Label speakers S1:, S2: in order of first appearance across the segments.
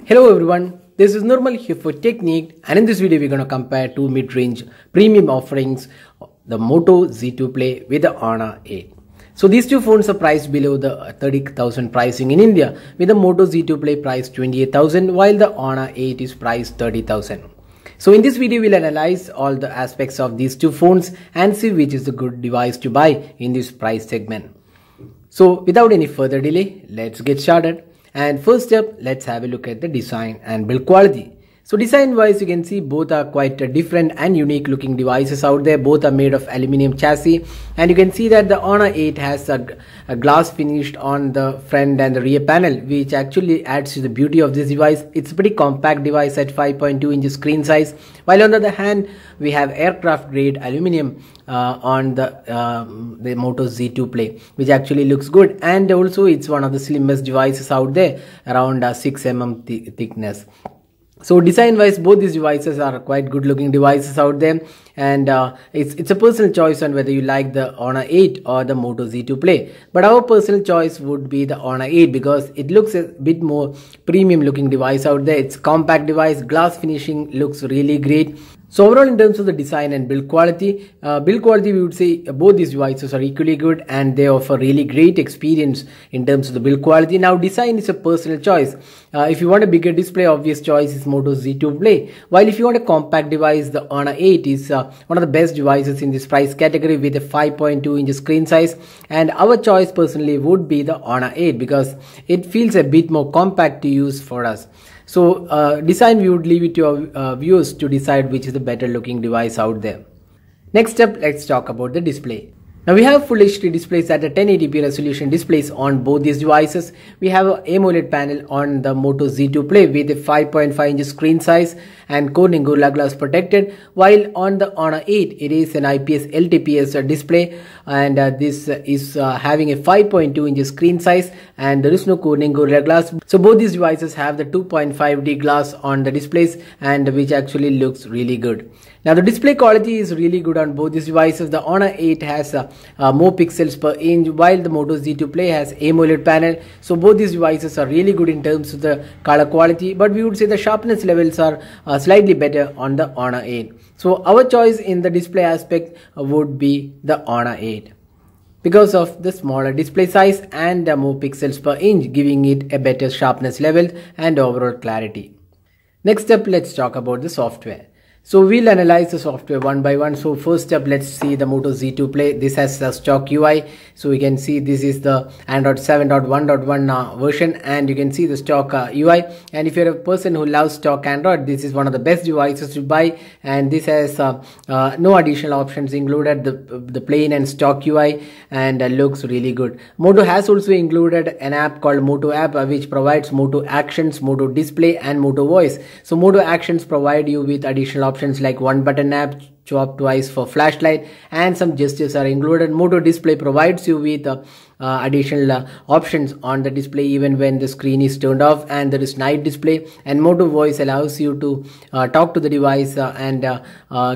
S1: Hello everyone, this is Normal here for Technique, and in this video we're going to compare two mid-range premium offerings, the Moto Z2 Play with the Honor 8. So these two phones are priced below the 30,000 pricing in India, with the Moto Z2 Play priced 28,000 while the Honor 8 is priced 30,000. So in this video we'll analyze all the aspects of these two phones and see which is the good device to buy in this price segment. So without any further delay, let's get started. And first up, let's have a look at the design and build quality. So design wise, you can see both are quite different and unique looking devices out there. Both are made of aluminum chassis, and you can see that the Honor 8 has a glass finished on the front and the rear panel, which actually adds to the beauty of this device. It's a pretty compact device at 5.2 inches screen size, while on the other hand we have aircraft grade aluminum on the Moto Z2 Play, which actually looks good, and also it's one of the slimmest devices out there, around 6 mm thickness. So design wise, both these devices are quite good looking devices out there, and it's a personal choice on whether you like the Honor 8 or the Moto Z2 Play. But our personal choice would be the Honor 8 because it looks a bit more premium looking device out there. It's compact device, glass finishing looks really great. So overall, in terms of the design and build quality we would say both these devices are equally good, and they offer really great experience in terms of the build quality. Now design is a personal choice. If you want a bigger display, obvious choice is Moto Z2 Play, while if you want a compact device, the Honor 8 is one of the best devices in this price category with a 5.2 inch screen size, and our choice personally would be the Honor 8 because it feels a bit more compact to use for us. So design, we would leave it to our viewers to decide which is the better looking device out there. Next up, let's talk about the display. Now we have Full HD displays at a 1080p resolution displays on both these devices. We have an AMOLED panel on the Moto Z2 Play with a 5.5 inch screen size and Corning Gorilla Glass protected, while on the Honor 8 it is an IPS LTPS display, and this is having a 5.2 inch screen size, and there is no Corning Gorilla Glass. So both these devices have the 2.5D glass on the displays, and which actually looks really good. Now the display quality is really good on both these devices. The Honor 8 has more pixels per inch, while the Moto Z2 Play has AMOLED panel. So both these devices are really good in terms of the color quality, but we would say the sharpness levels are slightly better on the Honor 8. So our choice in the display aspect would be the Honor 8 because of the smaller display size and more pixels per inch, giving it a better sharpness level and overall clarity. Next up, let's talk about the software. So we'll analyze the software one by one. So first up, let's see the Moto Z2 Play. This has the stock UI. So we can see this is the Android 7.1.1 version, and you can see the stock UI. And if you're a person who loves stock Android, this is one of the best devices to buy. And this has no additional options included, the plain and stock UI, and looks really good. Moto has also included an app called Moto app, which provides Moto Actions, Moto Display, and Moto Voice. So Moto Actions provide you with additional options like one button app, swap twice for flashlight, and some gestures are included. Moto Display provides you with additional options on the display even when the screen is turned off, and there is night display. And Moto Voice allows you to talk to the device and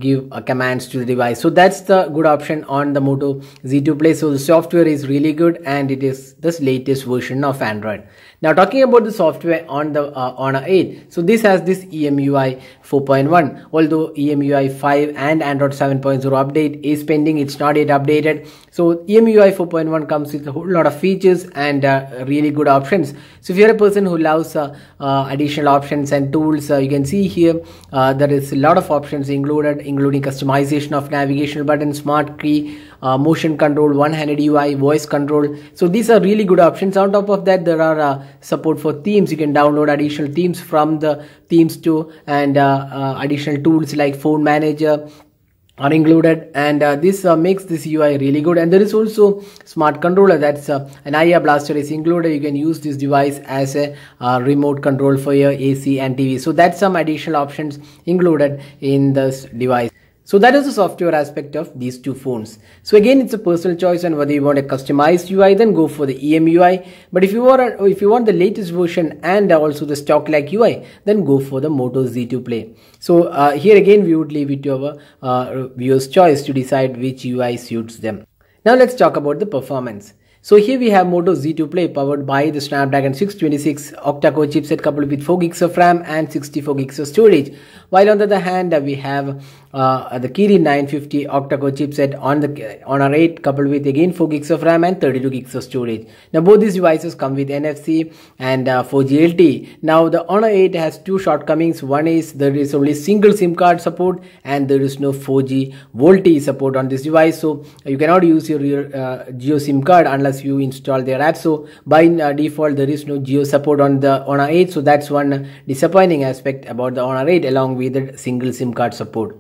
S1: give commands to the device. So that's the good option on the Moto Z2 Play. So the software is really good, and it is the latest version of Android. Now talking about the software on the Honor 8, so this has this EMUI 4.1, although EMUI 5 and Android 7.0 update is pending, it's not yet updated. So EMUI 4.1 comes with a whole lot of features and really good options. So if you're a person who loves additional options and tools, you can see here there is a lot of options included, including customization of navigational buttons, smart key, motion control, one-handed UI, voice control. So these are really good options. On top of that, there are support for themes. You can download additional themes from the themes store, and additional tools like phone manager are included, and this makes this UI really good. And there is also smart controller, that's an IA blaster is included. You can use this device as a remote control for your AC and TV. So that's some additional options included in this device. So that is the software aspect of these two phones. So again, it's a personal choice, and whether you want a customized UI, then go for the EMUI. But if you want the latest version and also the stock like UI, then go for the Moto Z2 Play. So here again, we would leave it to our viewers' choice to decide which UI suits them. Now let's talk about the performance. So here we have Moto Z2 Play powered by the Snapdragon 626 octa-core chipset coupled with 4 gigs of RAM and 64 gigs of storage. While on the other hand, we have the Kirin 950 octa-core chipset on the Honor 8 coupled with again 4 gigs of RAM and 32 gigs of storage. Now both these devices come with NFC and 4G LTE. Now the Honor 8 has two shortcomings. One is there is only single SIM card support and there is no 4G VoLTE support on this device. So you cannot use your Jio SIM card unless you install their app. So by default there is no Jio support on the Honor 8. So that's one disappointing aspect about the Honor 8 along with the single SIM card support.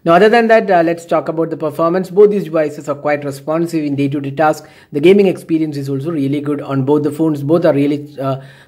S1: Now other than that, let's talk about the performance. Both these devices are quite responsive in day-to-day tasks. The gaming experience is also really good on both the phones. Both are really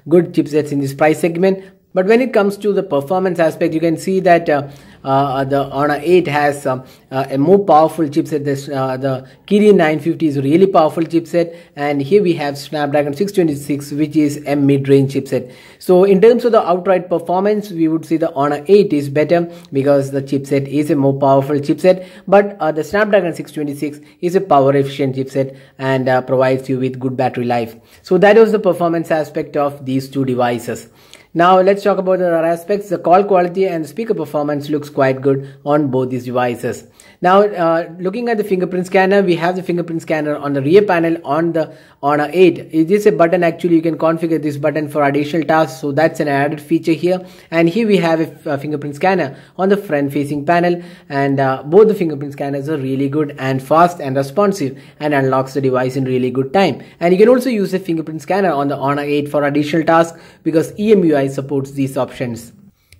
S1: good chipsets in this price segment. But when it comes to the performance aspect, you can see that the Honor 8 has a more powerful chipset. The Kirin 950 is a really powerful chipset, and here we have Snapdragon 626, which is a mid-range chipset. So in terms of the outright performance, we would say the Honor 8 is better because the chipset is a more powerful chipset, but the Snapdragon 626 is a power efficient chipset and provides you with good battery life. So that was the performance aspect of these two devices. Now let's talk about the other aspects. The call quality and speaker performance looks quite good on both these devices. Now looking at the fingerprint scanner, we have the fingerprint scanner on the rear panel on the Honor 8. It is a button. Actually you can configure this button for additional tasks, so that's an added feature here. And here we have a fingerprint scanner on the front facing panel, and both the fingerprint scanners are really good and fast and responsive and unlocks the device in really good time. And you can also use a fingerprint scanner on the Honor 8 for additional tasks because EMUI supports these options.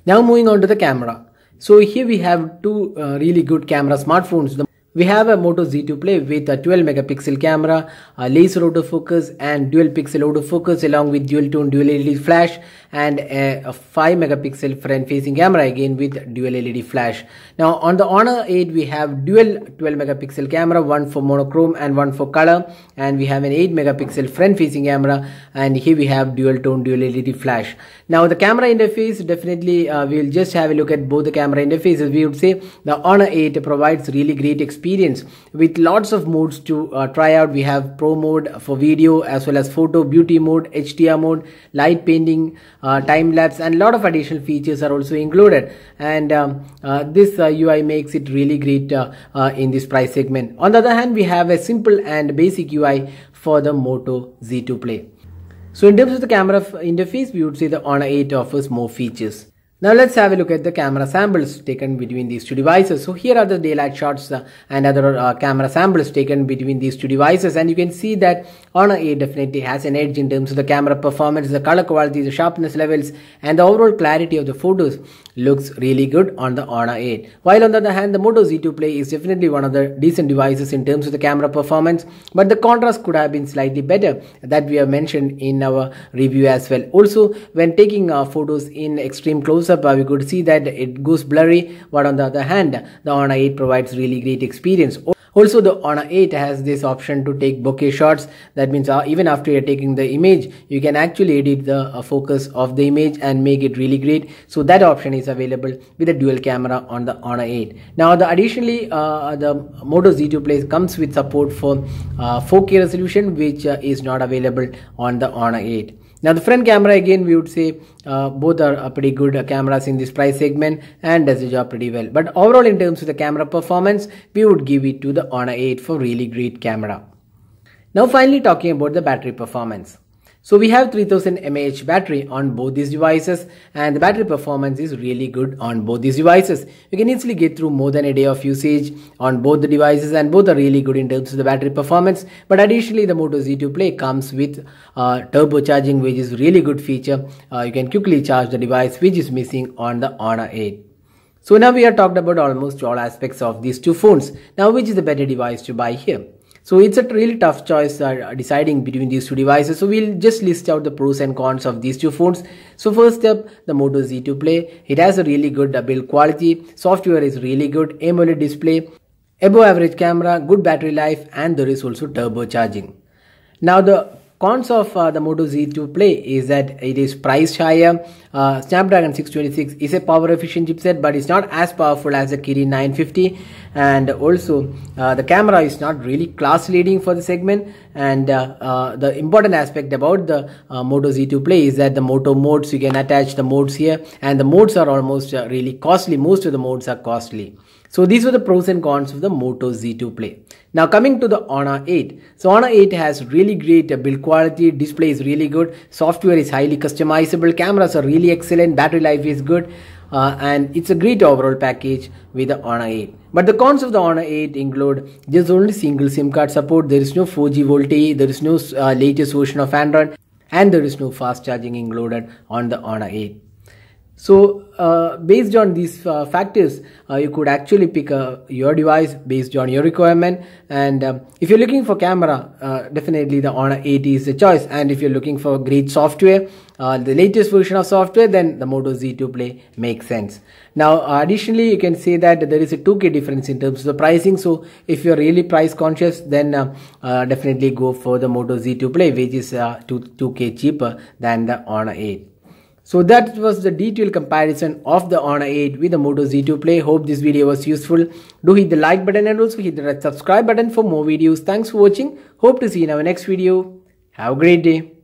S1: Now moving on to the camera. So here we have two really good camera smartphones. We have a Moto Z2 Play with a 12 megapixel camera, a laser autofocus and dual pixel autofocus along with dual tone dual LED flash, and a 5 megapixel front facing camera again with dual LED flash. Now on the Honor 8 we have dual 12 megapixel camera, one for monochrome and one for color, and we have an 8 megapixel front facing camera, and here we have dual tone dual LED flash. Now the camera interface, definitely we'll just have a look at both the camera interfaces. We would say the Honor 8 provides really great experience with lots of modes to try out. We have pro mode for video as well as photo, beauty mode, HDR mode, light painting, time lapse, and a lot of additional features are also included, and this UI makes it really great in this price segment. On the other hand, we have a simple and basic UI for the Moto Z2 Play. So in terms of the camera interface, we would say the Honor 8 offers more features. Now let's have a look at the camera samples taken between these two devices. So here are the daylight shots and other camera samples taken between these two devices, and you can see that Honor 8 definitely has an edge in terms of the camera performance, the color quality, the sharpness levels, and the overall clarity of the photos looks really good on the Honor 8. While on the other hand, the Moto Z2 Play is definitely one of the decent devices in terms of the camera performance, but the contrast could have been slightly better, that we have mentioned in our review as well. Also, when taking photos in extreme close-up, we could see that it goes blurry, but on the other hand, the Honor 8 provides really great experience. Also, the Honor 8 has this option to take bokeh shots. That means even after you're taking the image, you can actually edit the focus of the image and make it really great. So that option is available with a dual camera on the Honor 8. Now, additionally, the Moto Z2 Play comes with support for 4K resolution, which is not available on the Honor 8. Now the front camera, again we would say both are pretty good cameras in this price segment and does the job pretty well. But overall in terms of the camera performance, we would give it to the Honor 8 for really great camera. Now finally talking about the battery performance. So we have 3000 mAh battery on both these devices, and the battery performance is really good on both these devices. You can easily get through more than a day of usage on both the devices, and both are really good in terms of the battery performance. But additionally, the Moto Z2 Play comes with turbocharging, which is really good feature. You can quickly charge the device, which is missing on the Honor 8. So now we have talked about almost all aspects of these two phones. Now which is the better device to buy here? So it's a really tough choice deciding between these two devices. So we'll just list out the pros and cons of these two phones. So first up, the Moto Z2 Play. It has a really good build quality. Software is really good. AMOLED display, above average camera, good battery life, and there is also turbocharging. Now the cons of the Moto Z2 Play is that it is priced higher. Snapdragon 626 is a power efficient chipset, but it's not as powerful as the Kirin 950, and also the camera is not really class leading for the segment. And the important aspect about the Moto Z2 Play is that the Moto modes, you can attach the modes here, and the modes are almost really costly. Most of the modes are costly. So these were the pros and cons of the Moto Z2 Play. Now coming to the Honor 8. So Honor 8 has really great build quality, display is really good, software is highly customizable, cameras are really excellent, battery life is good, and it's a great overall package with the Honor 8. But the cons of the Honor 8 include there's only single SIM card support, there is no 4G VoLTE, there is no latest version of Android, and there is no fast charging included on the Honor 8. So based on these factors, you could actually pick your device based on your requirement. And if you're looking for camera, definitely the Honor 8 is the choice. And if you're looking for great software, the latest version of software, then the Moto Z2 Play makes sense. Now additionally, you can say that there is a 2K difference in terms of the pricing. So if you're really price conscious, then definitely go for the Moto Z2 Play, which is 2K cheaper than the Honor 8. So that was the detailed comparison of the Honor 8 with the Moto Z2 Play. Hope this video was useful. Do hit the like button and also hit the red subscribe button for more videos. Thanks for watching. Hope to see you in our next video. Have a great day.